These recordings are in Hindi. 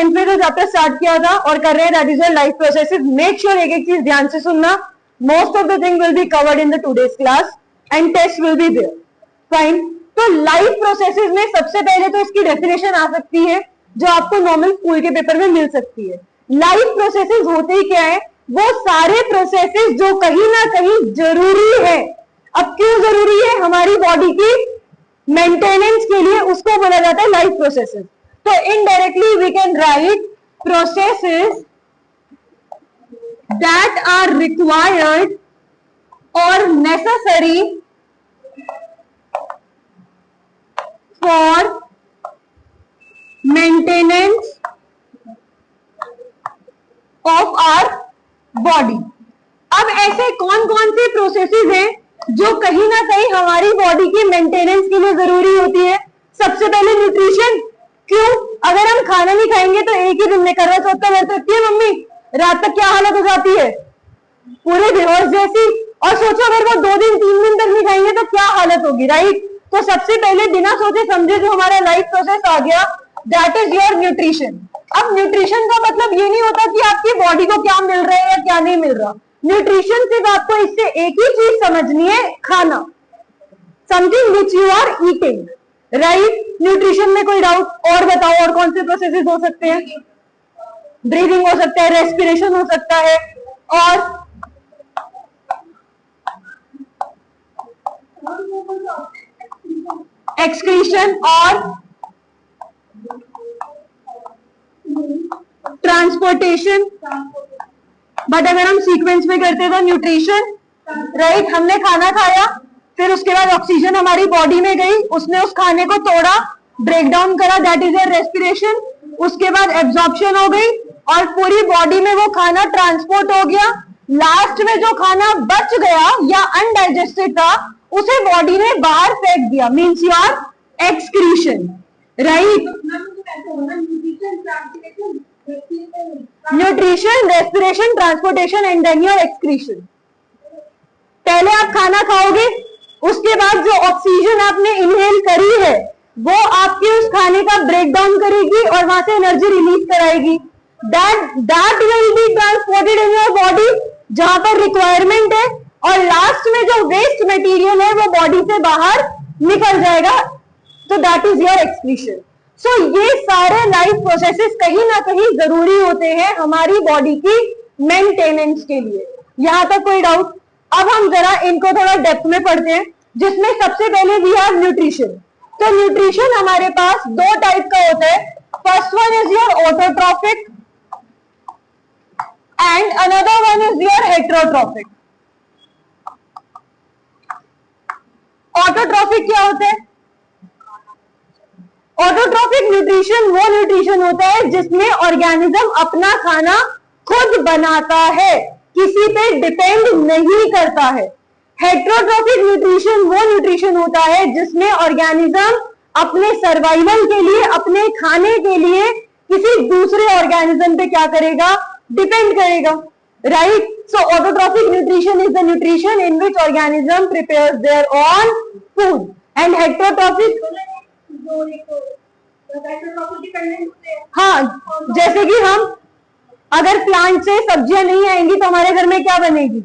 10th में जो चैप्टर स्टार्ट किया था और कर रहे हैं, that is your life processes. Make sure एक एक चीज ध्यान से सुनना। Most of the thing will be covered in the today's class and test will be there. Fine. तो लाइफ प्रोसेसेस में सबसे पहले तो इसकी डेफिनेशन आ सकती है जो आपको नॉर्मल स्कूल के पेपर में मिल सकती है। लाइफ प्रोसेसेस होते ही क्या है? वो सारे प्रोसेसेस जो कहीं ना कहीं जरूरी है। अब क्यों जरूरी है? हमारी बॉडी की मेंटेनेंस के लिए, उसको बोला जाता है लाइफ प्रोसेसेस। तो indirectly we can write processes that are required और necessary for maintenance of our body. अब ऐसे कौन कौन से प्रोसेसेस हैं जो कहीं ना कहीं हमारी बॉडी की मेंटेनेंस के लिए जरूरी होती है? सबसे पहले न्यूट्रिशन। क्यों? अगर हम खाना नहीं खाएंगे तो एक ही दिन में करवा चौथ का व्रत रखती है मम्मी, रात तक क्या हालत हो जाती है? पूरे बेहोश जैसी। और सोचो अगर वो 2 दिन 3 दिन तक नहीं खाएंगे तो क्या हालत होगी, राइट? तो सबसे पहले बिना सोचे समझे जो हमारा लाइफ प्रोसेस आ गया, दैट इज योर न्यूट्रिशन। अब न्यूट्रिशन का मतलब ये नहीं होता कि आपकी बॉडी को क्या मिल रहा है या क्या नहीं मिल रहा। न्यूट्रिशन सिर्फ आपको इससे एक ही चीज समझनी है, खाना, something which you are eating, right? Nutrition में कोई डाउट? और बताओ और कौन से प्रोसेसेस हो सकते हैं? ब्रीदिंग हो सकता है, रेस्पिरेशन हो सकता है, और एक्सक्रीशन और ट्रांसपोर्टेशन। बट अगर हम सीक्वेंस में करते हैं तो न्यूट्रिशन, राइट? हमने खाना खाया, फिर उसके बाद ऑक्सीजन हमारी बॉडी में गई, उसने उस खाने को तोड़ा, ब्रेक डाउन करा, दैट इज योर रेस्पिरेशन। उसके बाद एब्जॉर्प्शन हो गई और पूरी बॉडी में वो खाना ट्रांसपोर्ट हो गया। लास्ट में जो खाना बच गया या अनडाइजेस्टेड था उसे बॉडी ने बाहर फेंक दिया, means your excretion, right? Nutrition, respiration, transportation and then your excretion. पहले आप खाना खाओगे, उसके बाद जो ऑक्सीजन आपने इनहेल करी है वो आपके उस खाने का ब्रेक डाउन करेगी और वहां से एनर्जी रिलीज कराएगी। That will be transported in your body जहां पर रिक्वायरमेंट है, और लास्ट में जो वेस्ट मटेरियल है वो बॉडी से बाहर निकल जाएगा। तो दैट इज योर एक्सक्रीशन। सो ये सारे लाइफ प्रोसेसेस कहीं ना कहीं जरूरी होते हैं हमारी बॉडी की मेंटेनेंस के लिए। यहां तक कोई डाउट? अब हम जरा इनको थोड़ा डेप्थ में पढ़ते हैं, जिसमें सबसे पहले वी हैव न्यूट्रिशन। तो न्यूट्रिशन हमारे पास 2 टाइप का होता है। First one is your autotrophic and another one is your heterotrophic. Autotrophic क्या होता है? ऑटोट्रॉफिक न्यूट्रिशन वो न्यूट्रिशन होता है जिसमें ऑर्गेनिज्म अपना खाना खुद बनाता है, किसी पे डिपेंड नहीं करता है। हेटेरोट्रॉफिक न्यूट्रिशन वो न्यूट्रिशन होता है जिसमें ऑर्गेनिज्म अपने सर्वाइवल के लिए, अपने खाने के लिए किसी दूसरे ऑर्गेनिज्म पे क्या करेगा? डिपेंड करेगा, right? So autotrophic nutrition is the nutrition in which organism prepares their own food, and heterotrophic, हाँ, जैसे कि हम अगर प्लांट से सब्जियां नहीं आएंगी तो हमारे घर में क्या बनेगी,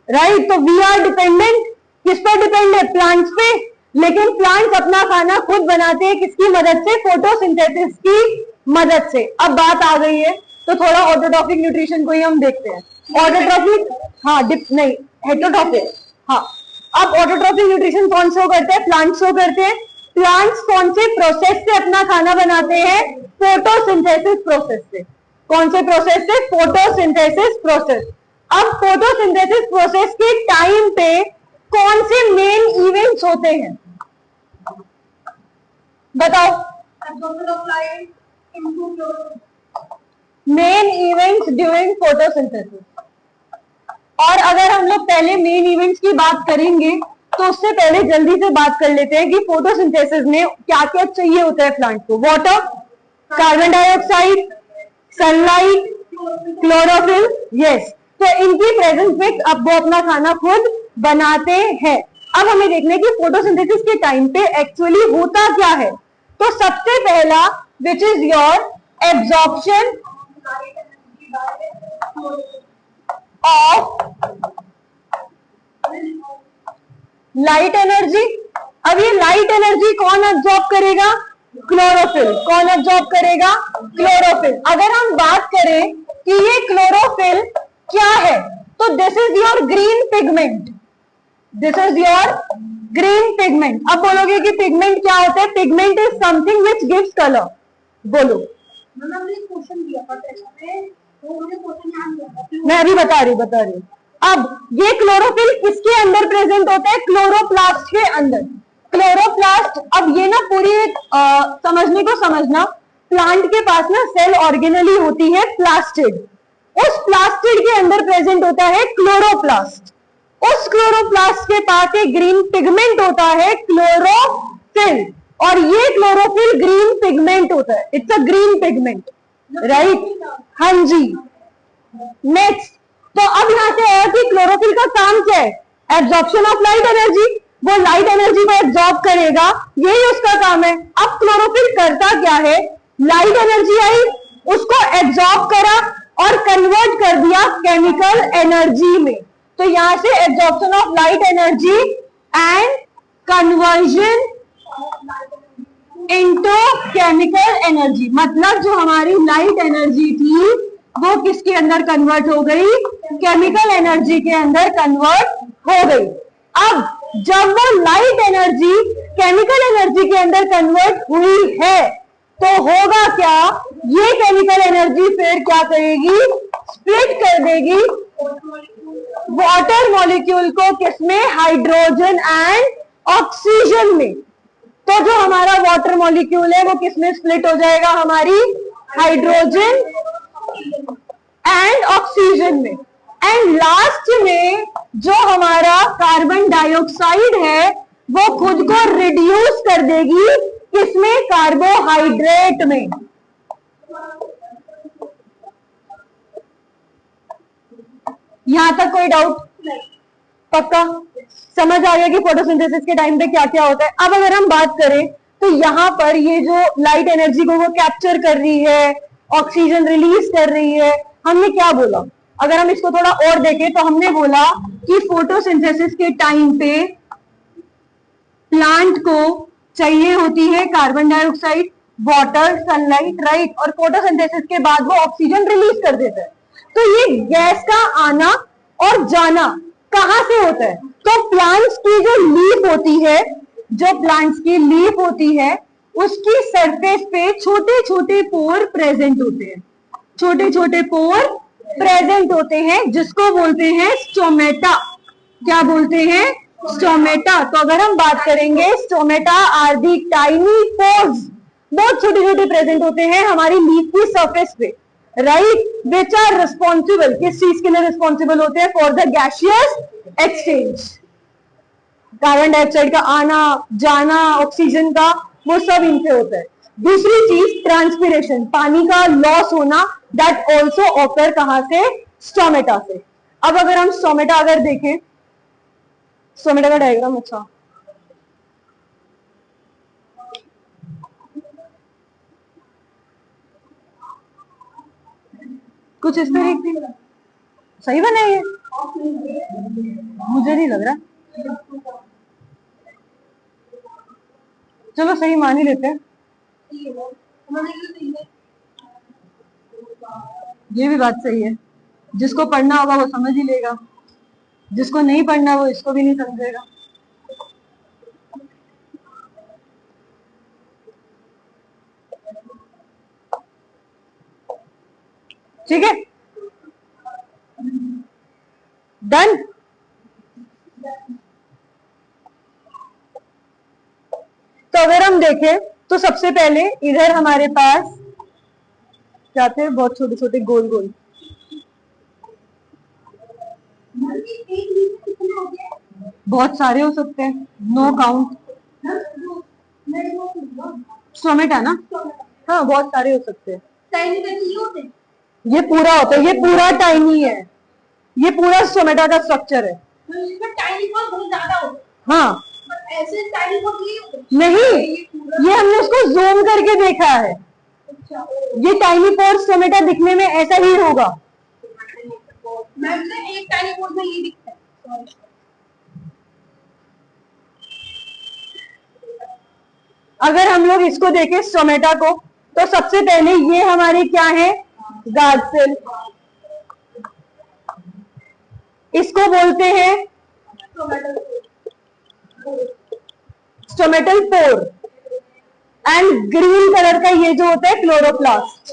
राइट? तो वी आर डिपेंडेंट, किस पर डिपेंड है? प्लांट्स पे। लेकिन प्लांट्स अपना खाना खुद बनाते हैं, किसकी मदद से? फोटोसिंथेसिस की मदद से। अब बात आ गई है तो थोड़ा ऑटोट्रॉफिक न्यूट्रिशन को ही हम देखते हैं। ऑटोट्रॉफिक, हाँ, नहीं, हेटेरोट्रॉफिक, हाँ। अब ऑटोट्रॉफिक न्यूट्रिशन कौन शो करते हैं? प्लांट्स शो करते हैं। प्लांट्स कौन से प्रोसेस से अपना खाना बनाते हैं? फोटोसिंथेसिस प्रोसेस से। कौन से प्रोसेस से? Photosynthesis process. अब फोटोसिंथेसिस प्रोसेस के टाइम पे कौन से मेन इवेंट्स होते हैं? बताओ। Main events during photosynthesis. और अगर हम लोग पहले मेन इवेंट्स की बात करेंगे तो उससे पहले जल्दी से बात कर लेते हैं कि फोटोसिंथेसिस में क्या क्या चाहिए होता है प्लांट को। Water, carbon dioxide, sunlight, chlorophyll, yes. तो इनकी प्रेजेंस में अब वो अपना खाना खुद बनाते हैं। अब हमें देखना है कि फोटोसिंथेसिस के टाइम पे एक्चुअली होता क्या है। तो सबसे पहला which is your absorption of light energy. अब ये लाइट एनर्जी कौन एब्जॉर्ब करेगा? क्लोरोफिल। कौन एब्जॉर्ब करेगा? क्लोरोफिल। अगर हम बात करें कि ये क्लोरोफिल क्या है, तो this is your green pigment. This is your green pigment. अब बोलोगे कि पिगमेंट क्या होता है? Pigment is something which gives colour. बोलो। क्वेश्चन दिया था तो मुझे क्वेश्चन याद नहीं आता। मैं अभी बता रही हूँ। अब ये क्लोरोफिल किसके अंदर प्रेजेंट होता है? क्लोरोप्लास्ट के अंदर। क्लोरोप्लास्ट, अब ये ना पूरी समझने को समझना, प्लांट के पास ना सेल ऑर्गेनली होती है प्लास्टिड। उस प्लास्टिड के अंदर प्रेजेंट होता है क्लोरोप्लास्ट। उस क्लोरोप्लास्ट के पास एक ग्रीन पिगमेंट होता है क्लोरोफिल, और ये क्लोरोफिल ग्रीन पिगमेंट होता है। It's a green pigment, right? हाँ जी। नेक्स्ट, तो अब यहां से आया कि क्लोरोफिल का काम क्या है? Absorption of light energy. वो लाइट एनर्जी को एब्जॉर्ब करेगा, यही उसका काम है। अब क्लोरोफिल करता क्या है? लाइट एनर्जी आई, उसको एब्जॉर्ब करा और कन्वर्ट कर दिया केमिकल एनर्जी में। तो यहां से absorption of light energy and conversion into chemical energy. मतलब जो हमारी लाइट एनर्जी थी वो किसके अंदर कन्वर्ट हो गई? केमिकल एनर्जी के अंदर कन्वर्ट हो गई। अब जब वो लाइट एनर्जी केमिकल एनर्जी के अंदर कन्वर्ट हुई है, तो होगा क्या? ये केमिकल एनर्जी फिर क्या करेगी? स्प्लिट कर देगी वाटर मॉलिक्यूल को। किसमें? हाइड्रोजन एंड ऑक्सीजन में। तो जो हमारा वाटर मॉलिक्यूल है वो किसमें स्प्लिट हो जाएगा? हमारी हाइड्रोजन एंड ऑक्सीजन में। एंड लास्ट में जो हमारा कार्बन डाइऑक्साइड है वो खुद को रिड्यूस कर देगी किसमें? कार्बोहाइड्रेट में। यहां तक कोई डाउट? पक्का समझ आ गया कि फोटोसिंथेसिस के टाइम पे क्या क्या होता है। अब अगर हम बात करें तो यहां पर ये जो लाइट एनर्जी को वो कैप्चर कर रही है, ऑक्सीजन रिलीज कर रही है, हमने क्या बोला? अगर हम इसको थोड़ा और देखें तो हमने बोला कि फोटोसिंथेसिस के टाइम पे प्लांट को चाहिए होती है carbon dioxide, water, sunlight, right? और फोटोसिंथेसिस के बाद वो ऑक्सीजन रिलीज कर देता है। तो ये गैस का आना और जाना कहां से होता है? तो प्लांट्स की जो लीफ होती है, जो प्लांट्स की लीफ होती है, उसकी सरफेस पे छोटे छोटे पोर प्रेजेंट होते हैं। छोटे छोटे पोर प्रेजेंट होते हैं जिसको बोलते हैं स्टोमेटा। क्या बोलते हैं? स्टोमेटा। तो अगर हम बात करेंगे, stomata are the tiny pores, बहुत छोटे छोटे प्रेजेंट होते हैं हमारी लीफ की सरफेस पे, राइट? विच आर रिस्पॉन्सिबल, किस चीज के लिए रिस्पॉन्सिबल होते हैं? For the gaseous exchange. Carbon dioxide का आना जाना, ऑक्सीजन का, वो सब इनसे होता है। दूसरी चीज ट्रांसपिरेशन, पानी का लॉस होना, दैट ऑल्सो ऑकर कहां से? स्टोमेटा से। अब अगर हम स्टोमेटा अगर देखें, स्टोमेटा का डायग्राम, अच्छा कुछ इस तरीके सही बना है? मुझे नहीं लग रहा, चलो सही मान ही लेते हैं। ये भी बात सही है, जिसको पढ़ना होगा वो समझ ही लेगा, जिसको नहीं पढ़ना वो इसको भी नहीं समझेगा। ठीक है, डन। तो अगर हम देखें तो सबसे पहले इधर हमारे पास क्या थे? बहुत छोटे छोटे गोल गोल, बहुत सारे हो सकते हैं, नो काउंट। स्टोमेटा ना? हाँ, बहुत सारे हो सकते हैं। ये पूरा होता है, ये पूरा टाइनी है, ये पूरा स्टोमेटा का स्ट्रक्चर है। टाइनी बहुत ज्यादा होता है। हाँ, ऐसे टाइनी नहीं, ये हमने उसको जूम करके देखा है। ये टाइनी पोर्स टोमेटो दिखने में ऐसा ही होगा। मैम एक टाइनी पोर्स में ये दिखता है। अगर हम लोग इसको देखें स्टोमेटा को, तो सबसे पहले ये हमारे क्या है, गार्ड सेल। इसको बोलते हैं stomatal pore, and green colour का ये जो होता है क्लोरोप्लास्ट।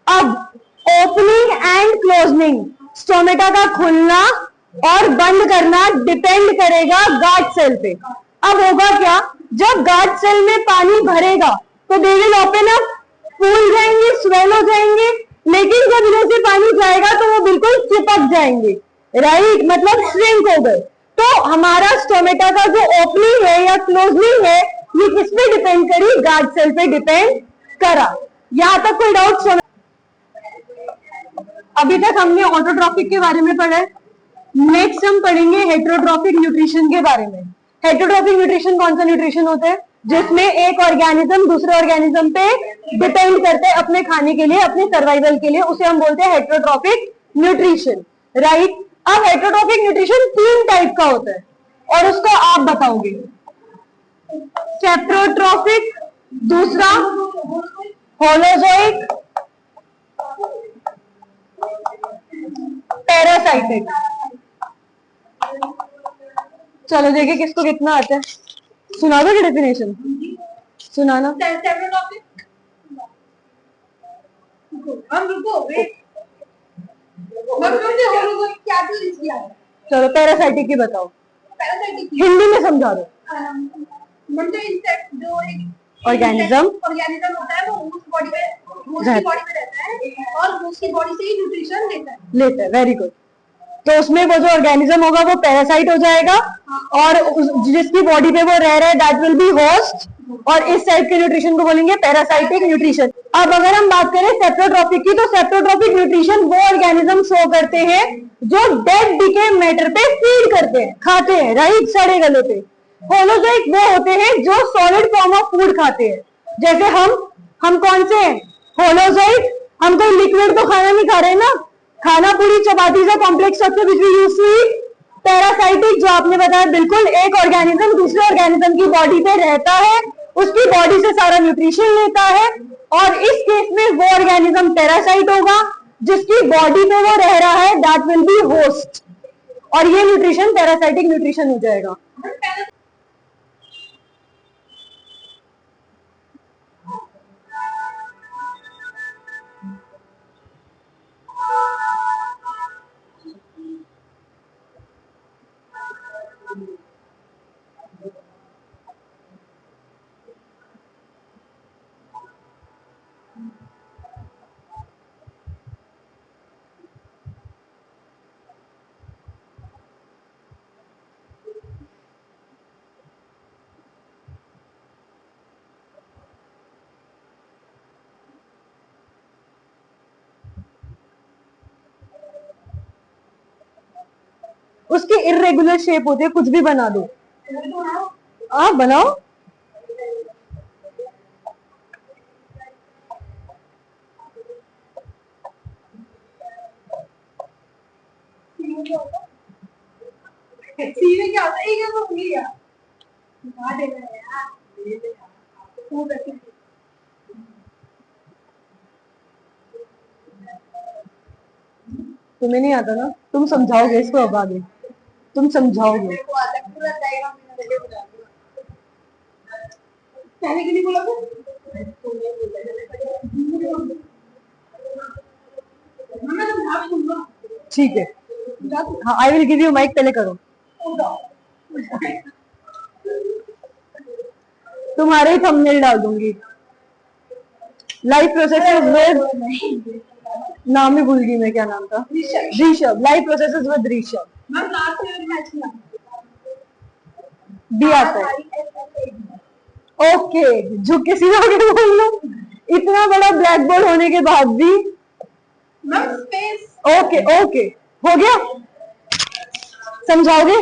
अब ओपनिंग एंड क्लोजनिंग, स्टोमेटा का खुलना और बंद करना डिपेंड करेगा गार्ड सेल पे। अब होगा क्या, जब गार्ड सेल में पानी भरेगा तो दे विल ओपन अप, फूल जाएंगे, स्वेल हो जाएंगे, लेकिन जब इधर से पानी जाएगा तो वो बिल्कुल चिपक जाएंगे, राइट, मतलब श्रिंक हो गए। तो हमारा स्टोमेटा का जो ओपनिंग है या क्लोजनिंग है, ये किस पे डिपेंड करी, गार्ड सेल पे डिपेंड करा। यहां तक कोई डाउट? अभी तक हमने ऑटोट्रॉफिक के बारे में पढ़ा है। नेक्स्ट हम पढ़ेंगे हेटेरोट्रॉफिक न्यूट्रिशन के बारे में। हेटेरोट्रॉफिक न्यूट्रिशन कौन सा न्यूट्रिशन होता है, जिसमें एक ऑर्गेनिज्म दूसरे ऑर्गेनिज्म पे डिपेंड करते हैं अपने खाने के लिए, अपने सर्वाइवल के लिए, उसे हम बोलते हैं हेटेरोट्रॉफिक न्यूट्रिशन, राइट। अब हेटेरोट्रॉफिक न्यूट्रिशन 3 टाइप का होता है और उसको आप बताओगे। सेप्रोट्रॉफिक, दूसरा होलोजोइक, पैरासाइटिक। चलो देखिए किसको कितना आता है, सुना दो डेफिनेशन, सुनाना। चलो पैरासाइटिक की बताओ, हिंदी में समझा दो। जो ऑर्गेनिज्म होता है वो उसकी बॉडी में रहता है और उसकी बॉडी से ही न्यूट्रिशन लेता है। Very good. तो उसमें वो जो ऑर्गेनिज्म होगा वो पैरासाइट हो जाएगा, और जिसकी बॉडी पे वो रह रहा है दैट विल बी होस्ट, और इस टाइप के न्यूट्रिशन को बोलेंगे पैरासाइटिक न्यूट्रिशन। अब अगर हम बात करें सेप्रोट्रॉफिक की, तो सेप्रोट्रॉफिक न्यूट्रिशन वो ऑर्गेनिज्म शो करते हैं जो डेड डिके मैटर पे फीड करते हैं, खाते हैं, राइट, सड़े गले पे। होलोजोइक वो होते हैं जो सॉलिड फॉर्म ऑफ फूड खाते हैं, जैसे हम कौन से हैं, होलोजोइक। हम कोई लिक्विड तो खाना नहीं खा रहे ना, खाना पूरी चपाती से complex structure which we use to eat. Parasitic जो आपने बताया, बिल्कुल एक ऑर्गेनिज्म दूसरे ऑर्गेनिज्म की बॉडी पे रहता है, उसकी बॉडी से सारा न्यूट्रिशन लेता है, और इस केस में वो ऑर्गेनिज्म पैरासाइट होगा, जिसकी बॉडी पे वो रह रहा है दैट विल बी होस्ट, और ये न्यूट्रिशन पैरासाइटिक न्यूट्रिशन हो जाएगा। उसकी इरेगुलर शेप होती है, कुछ भी बना दो, आप बनाओ। सीधे क्या होता है, ये तो भूल गया। तुम्हें नहीं आता ना, तुम समझाओगे इसको, अब आगे तुम समझाओगे। पहले के लिए बोला ठीक है, हाँ, I will give you mike, पहले करो। तुम्हारे ही थंबनेल डाल दूंगी। लाइफ प्रोसेसेस विद, नाम ही भूल गई मैं, क्या नाम था, Rishabh. Life processes with Rishabh भी आता है। ओके, झुक के सीधा होके बोल लो, इतना बड़ा ब्लैक बोर्ड होने के बाद भी। ओके ओके, हो गया, समझाओगे?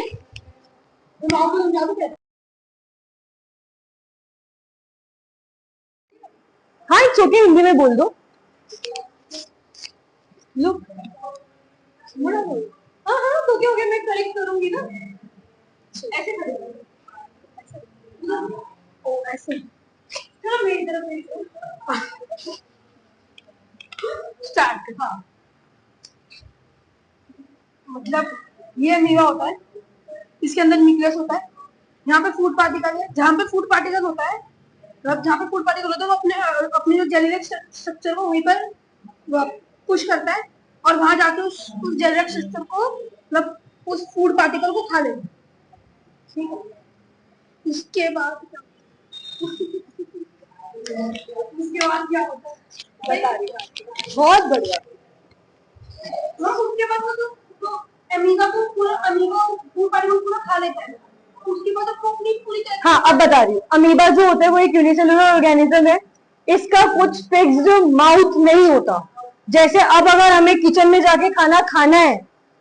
हाँ इट्स ओके, हिंदी में बोल दो। लुक, हाँ हाँ तो क्या हो गया, मैं करेक्ट करूंगी ना, ऐसे करेंगे, ओ ऐसे, चलो मेरी तरफ स्टार्ट। हाँ मतलब ये अमीबा होता है, इसके अंदर न्यूक्लियस होता है, यहाँ पे फूड पार्टिकल है, जहाँ पे फूड पार्टिकल होता है, मतलब जहाँ पे फूड पार्टिकल होता है वो अपने जो जेनेरिक स्ट्रक्चर को वहीं पर पुश करता है और वहां जाके उस जेनेरिक स्ट्रक्चर को मतलब उस फूड पार्टिकल को खा लेगा। ठीक है, उसके बाद क्या होता है बता रही हूँ। बहुत बढ़िया। उसके बाद तो अमीबा को पूरा फूड पार्टिकल पूरा खा लेता है, उसके बाद आपको अपनी पूरी तरह। हाँ अब बता रही हूँ, अमीबा जो होता है वो एक यूनिसेलुलर ऑर्गेनिज्म है, इसका कुछ फिक्स्ड माउथ नहीं होता। जैसे अब अगर हमें किचन में जाके खाना खाना है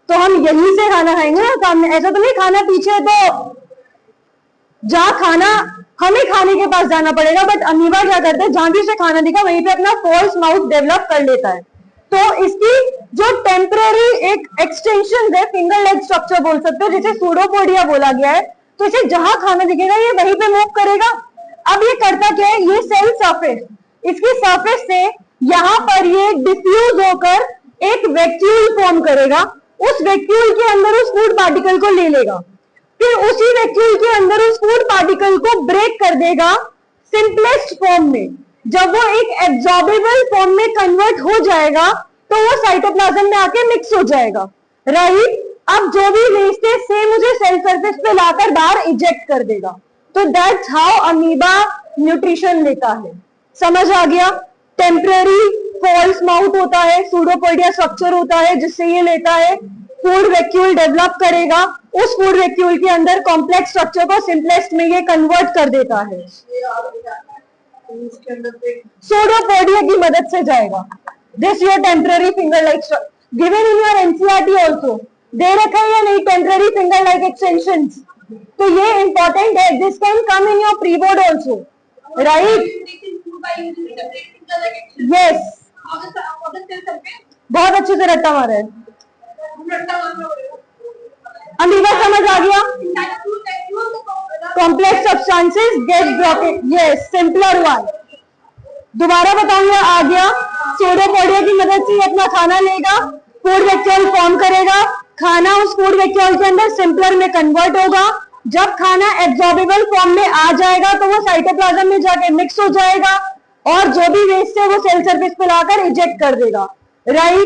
तो हम यहीं से खाना खाएंगे ना सामने, ऐसा तो नहीं खाना पीछे है तो जहाँ खाना हमें खाने के पास जाना पड़ेगा। बट अमीबा क्या करता है, जहां भी उसे खाना दिखा वहीं पे अपना फॉल्स माउथ डेवलप कर लेता है। तो इसकी जो टेम्पररी एक एक्सटेंशन है, फिंगर लेग स्ट्रक्चर बोल सकते हो, जिसे सूडोपोडिया बोला गया है, तो इसे जहां खाना दिखेगा ये वहीं पे मूव करेगा। अब ये करता क्या है, ये सेल सरफेस, इसकी सरफेस से यहाँ पर ये डिफ्यूज होकर एक वैक्यूल फॉर्म करेगा, उस वैक्यूल के अंदर उस फूड पार्टिकल को ले लेगा, फिर उसी वैक्यूल के अंदर उस फूड पार्टिकल को ब्रेक कर देगा सिंपलेस्ट फॉर्म में। जब वो एक एब्जॉर्बेबल फॉर्म में कन्वर्ट हो जाएगा तो वो साइटोप्लाज्म में आके मिक्स हो जाएगा, राइट। अब जो भी वेस्ट है सेम मुझे सेल सरफेस पे लाकर बाहर इजेक्ट कर देगा। तो दैट्स हाउ अमीबा न्यूट्रिशन लेता है। समझ आ गया? टेम्पररी फॉल्स माउथ होता है, सूडोपोडिया स्ट्रक्चर होता है जिससे ये लेता है, फूड वैक्यूल डेवलप करेगा, उस फूड वैक्यूल के अंदर कॉम्प्लेक्स स्ट्रक्चर को सिंपलेस्ट में ये कन्वर्ट कर देता है, सूडोपोडिया की मदद से जाएगा। This your temporary finger like given in your NCERT also, दे रखा है या नहीं टेम्पररी फिंगर लाइक एक्सटेंशंस, तो ये इंपॉर्टेंट है। This can come in your pre board also, right? Yes, बहुत अच्छे से रट्टा मारा है। अमीबा समझ आ गया? Complex substances get blockade, yes simpler one. दोबारा बताऊंगा, आ गया। सूडोपोडिया की मदद से अपना खाना लेगा, फूड वैक्यूल फॉर्म करेगा, खाना उस फूड वैक्यूल के अंदर सिंपलर में कन्वर्ट होगा। जब खाना एब्जॉर्बेबल फॉर्म में आ जाएगा तो वो साइटोप्लाज्म में जाके मिक्स हो जाएगा और जो भी वेस्ट है वो सेल सरफेस पे लाकर इजेक्ट कर देगा, राइट?